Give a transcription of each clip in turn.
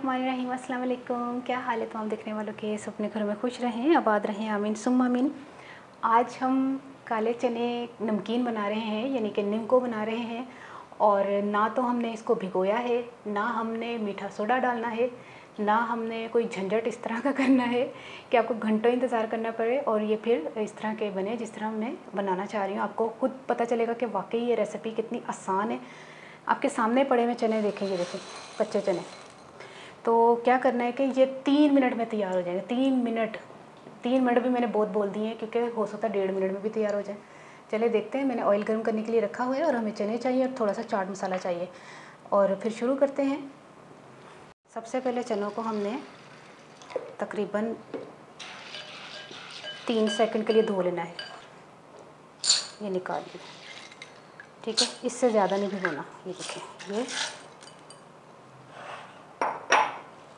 बिस्मिल्लाहिर्रहमानिर्रहीम। अस्सलाम वालेकुम। क्या हाल है तमाम देखने वालों के, सब अपने घरों में खुश रहें, आबाद रहें, आमीन सुम्मा आमीन। आज हम काले चने नमकीन बना रहे हैं, यानी कि निम्को बना रहे हैं। और ना तो हमने इसको भिगोया है, ना हमने मीठा सोडा डालना है, ना हमने कोई झंझट इस तरह का करना है कि आपको घंटों इंतज़ार करना पड़े और ये फिर इस तरह के बने जिस तरह मैं बनाना चाह रही हूँ। आपको खुद पता चलेगा कि वाकई ये रेसिपी कितनी आसान है। आपके सामने पड़े हुए चने देखें, ये देखें कच्चे चने। तो क्या करना है कि ये 3 मिनट में तैयार हो जाएंगे। 3 मिनट भी मैंने बहुत बोल दिए हैं, क्योंकि हो सकता है 1.5 मिनट में भी तैयार हो जाए। चले देखते हैं। मैंने ऑयल गर्म करने के लिए रखा हुआ है और हमें चने चाहिए और थोड़ा सा चाट मसाला चाहिए, और फिर शुरू करते हैं। सबसे पहले चनों को हमने तकरीबन 3 सेकंड के लिए धो लेना है। ये निकाल लेना, ठीक है, इससे ज़्यादा नहीं भिगोना। ये देखें, ये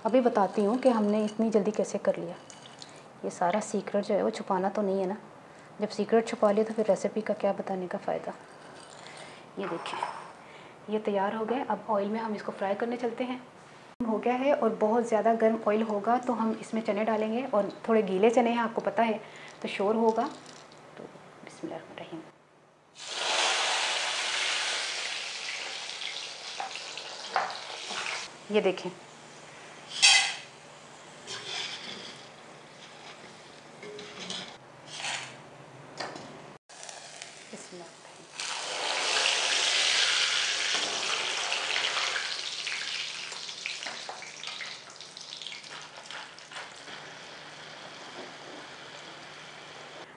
अभी बताती हूँ कि हमने इतनी जल्दी कैसे कर लिया। ये सारा सीक्रेट जो है वो छुपाना तो नहीं है ना। जब सीक्रेट छुपा लिया तो फिर रेसिपी का क्या बताने का फ़ायदा। ये देखें, ये तैयार हो गए। अब ऑयल में हम इसको फ्राई करने चलते हैं। हो गया है और बहुत ज़्यादा गर्म ऑयल होगा तो हम इसमें चने डालेंगे, और थोड़े गीले चने हैं, आपको पता है, तो शोर होगा। तो बिस्मिल्लाहिर्रहमानिर्रहीम। ये देखें,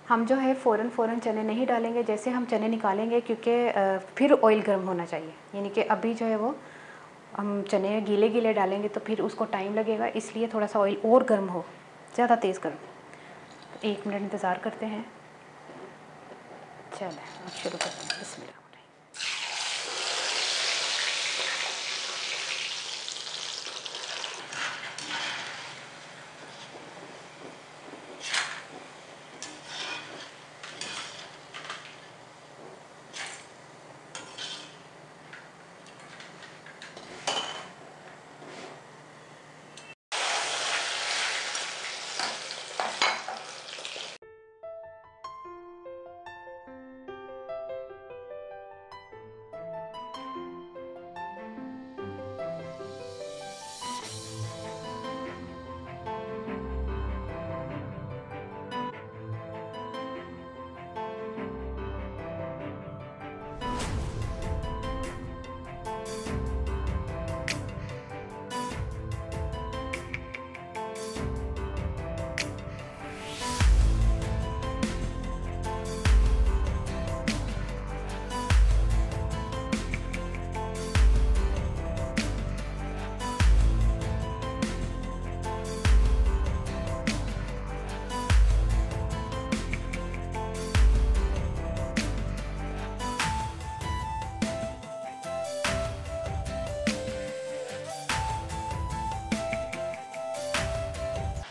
हम जो है फ़ौरन चने नहीं डालेंगे। जैसे हम चने निकालेंगे, क्योंकि फिर ऑयल गर्म होना चाहिए, यानी कि अभी जो है वो हम चने गीले गीले डालेंगे तो फिर उसको टाइम लगेगा, इसलिए थोड़ा सा ऑयल और गर्म हो, ज़्यादा तेज़ गर्म। तो 1 मिनट इंतज़ार करते हैं। चलें अब शुरू करते हैं। बिस्मिल्लाह।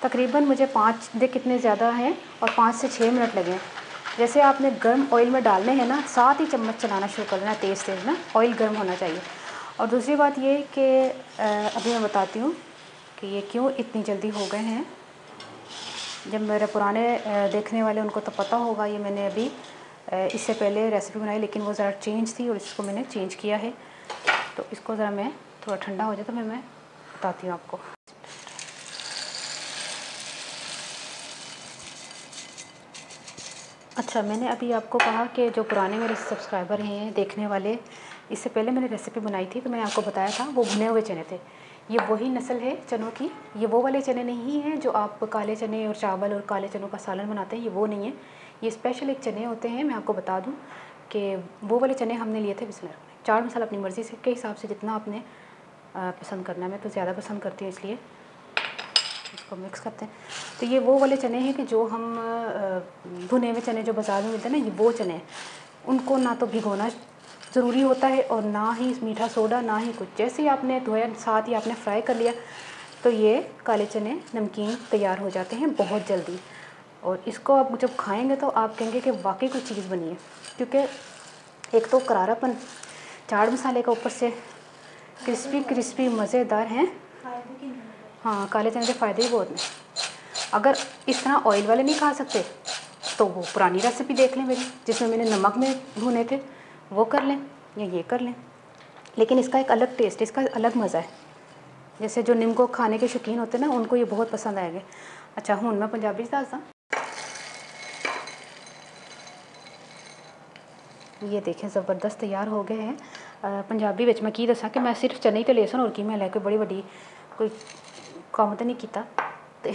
तकरीबन मुझे 5 देख कितने ज़्यादा हैं, और 5 से 6 मिनट लगे। जैसे आपने गर्म ऑयल में डालने हैं ना, साथ ही चम्मच चलाना शुरू कर देना, तेज़ तेज़ ना, ऑयल गर्म होना चाहिए। और दूसरी बात ये कि अभी मैं बताती हूँ कि ये क्यों इतनी जल्दी हो गए हैं। जब मेरे पुराने देखने वाले उनको तो पता होगा, ये मैंने अभी इससे पहले रेसिपी बनाई, लेकिन वो ज़रा चेंज थी और इसको मैंने चेंज किया है। तो इसको ज़रा मैं थोड़ा ठंडा हो जाए तो मैं बताती हूँ आपको। अच्छा, मैंने अभी आपको कहा कि जो पुराने मेरे सब्सक्राइबर हैं, देखने वाले, इससे पहले मैंने रेसिपी बनाई थी तो मैंने आपको बताया था वो भुने हुए चने थे। ये वही नस्ल है चनों की। ये वो वाले चने नहीं हैं जो आप काले चने और चावल और काले चनों का सालन बनाते हैं, ये वो नहीं है। ये स्पेशल एक चने होते हैं। मैं आपको बता दूँ कि वो वाले चने हमने लिए थे। बिस्मिल्लाह। चाट मसाला अपनी मर्ज़ी से के हिसाब से जितना आपने पसंद करना है। मैं तो ज़्यादा पसंद करती हूँ, इसलिए इसको मिक्स करते हैं। तो ये वो वाले चने हैं कि जो हम भुने हुए चने जो बाज़ार में मिलते हैं ना, ये वो चने हैं। उनको ना तो भिगोना ज़रूरी होता है और ना ही मीठा सोडा, ना ही कुछ। जैसे ही आपने धोया, साथ ही आपने फ्राई कर लिया, तो ये काले चने नमकीन तैयार हो जाते हैं बहुत जल्दी। और इसको आप जब खाएँगे तो आप कहेंगे कि वाकई कोई चीज़ बनी है, क्योंकि एक तो करारापन चाट मसाले का, ऊपर से क्रिस्पी क्रिस्पी मज़ेदार हैं। हाँ, काले चने के फ़ायदे ही बहुत हैं। अगर इस तरह ऑयल वाले नहीं खा सकते तो वो पुरानी रेसिपी देख लें मेरी, जिसमें मैंने नमक में भुने थे, वो कर लें या ये कर लें। लेकिन इसका एक अलग टेस्ट, इसका अलग मज़ा है। जैसे जो निम्को खाने के शौकीन होते हैं ना, उनको ये बहुत पसंद आएगा। अच्छा, हुण मैं पंजाबी दसदा। ये देखें ज़बरदस्त तैयार हो गए हैं। पंजाबी विच मैं की दसा कि मैं सिर्फ चने ते लेसन और की मैं लैके बड़ी वड्डी कोई काम तो नहीं कीता ते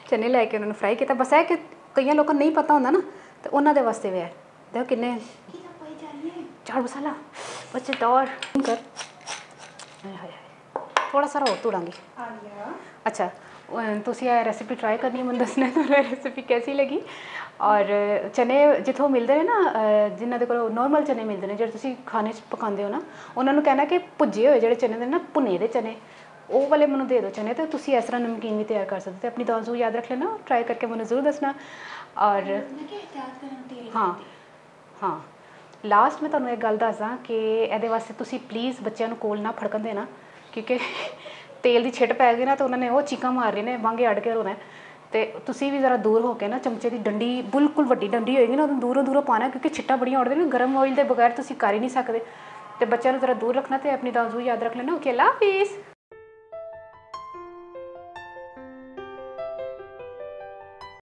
चने लैके उन्होंने फ्राई किया। बस है कि कई लोगों को नहीं पता होंदा ना, तो उन्होंने वास्ते वे है। देखो किन्ने चाट मसाला बच्चे दौड़ कर थोड़ा सारा और तोड़ांगी। अच्छा, तुसी ये रेसिपी ट्राई करनी, मैं दसना रेसिपी कैसी लगी। और चने जिथों मिलते हैं ना, जिन्हों के कोल नॉर्मल चने मिलते हैं, जो तुसी खाने पकाते हो ना, उन्होंने कहना कि भुजे हुए जो चने ना, भुने दे चने, वो वाले मैंने दे दो चने, तो तुसी इस तरह नमकीन भी तैयार कर सकते। अपनी दाल जरूर याद रख लेना, ट्राई करके मैंने जरूर दसना। और हाँ हाँ, लास्ट में तुहानूं एक गल दसदा कि इहदे वास्ते तुसी प्लीज़ बच्चों को कोल ना फड़कन देना, क्योंकि तेल की छिट पै गई ना तो उन्होंने वो चीकां मार रहे ने, बांगे अड़ के रोना है। तो तुसी भी ज़रा दूर होकर ना, चमचे की डंडी बिल्कुल वड्डी डंडी होएगी ना, उन्होंने दूरों दूरों पाना, क्योंकि छिट्टां बड़ियां उड़दियां ना, गर्म ऑयल के बगैर तुसी कर ही नहीं सकते। तो बच्चों को ज़रा दूर रखना, तो अपनी दाल जरूर याद रख लेना। ओके, अल्लाह हाफिज़।